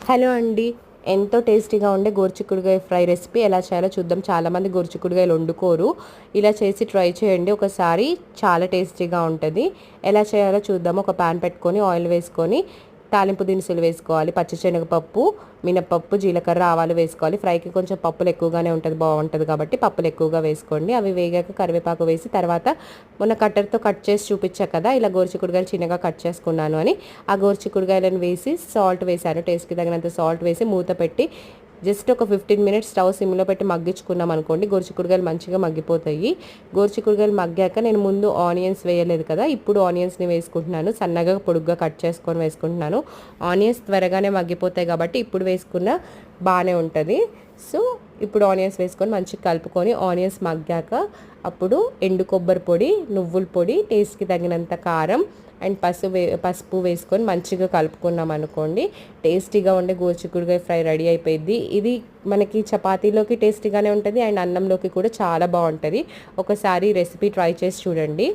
Hello అండి. ఎంతో టేస్టీగా ఉండే గోరుచిక్కుడుకాయ ఫ్రై రెసిపీ ఎలా చేయాలో చూద్దాం. చాలామంది గోరుచిక్కుడుకాయలు వండుకోరు. ఇలా చేసి ట్రై చేయండి ఒకసారి, చాలా టేస్టీగా ఉంటుంది. ఎలా చేయాలో చూద్దాం. ఒక ప్యాన్ పెట్టుకొని ఆయిల్ వేసుకొని తాలింపు దినుసులు వేసుకోవాలి. పచ్చిశనగపప్పు, మినపప్పు, జీలకర్ర, ఆవాలు వేసుకోవాలి. ఫ్రైకి కొంచెం పప్పులు ఎక్కువగానే బాగుంటుంది కాబట్టి పప్పులు ఎక్కువగా వేసుకోండి. అవి వేగాక కరివేపాకు వేసి, తర్వాత మొన్న కట్టర్తో కట్ చేసి చూపించా కదా, ఇలా గోరుచిక్కుడుకాయలు చిన్నగా కట్ చేసుకున్నాను అని ఆ గోరుచిక్కుడుకాయలను వేసి సాల్ట్ వేసాను. టేస్ట్కి తగినంత సాల్ట్ వేసి మూత పెట్టి జస్ట్ ఒక 15 మినిట్స్ స్టవ్ సిమ్లో పెట్టి మగ్గించుకున్నాం అనుకోండి, గోరుచిక్కుడుకాయలు మంచిగా మగ్గిపోతాయి. గోరుచిక్కుడుకాయలు మగ్గాక నేను ముందు ఆనియన్స్ వేయలేదు కదా, ఇప్పుడు ఆనియన్స్ని వేసుకుంటున్నాను. సన్నగా పొడుగ్గా కట్ చేసుకొని వేసుకుంటున్నాను. ఆనియన్స్ త్వరగానే మగ్గిపోతాయి కాబట్టి ఇప్పుడు వేసుకున్న బాగానే ఉంటుంది. సో ఇప్పుడు ఆనియన్స్ వేసుకొని మంచిగా కలుపుకొని, ఆనియన్స్ మగ్గాక అప్పుడు ఎండు కొబ్బరి పొడి, నువ్వుల పొడి, టేస్ట్కి తగినంత కారం అండ్ పసుపు వేసుకొని మంచిగా కలుపుకున్నాం అనుకోండి, టేస్టీగా ఉండే గోరుచిక్కుడుకాయ ఫ్రై రెడీ అయిపోయింది. ఇది మనకి చపాతీలోకి టేస్టీగానే ఉంటుంది అండ్ అన్నంలోకి కూడా చాలా బాగుంటుంది. ఒకసారి రెసిపీ ట్రై చేసి చూడండి.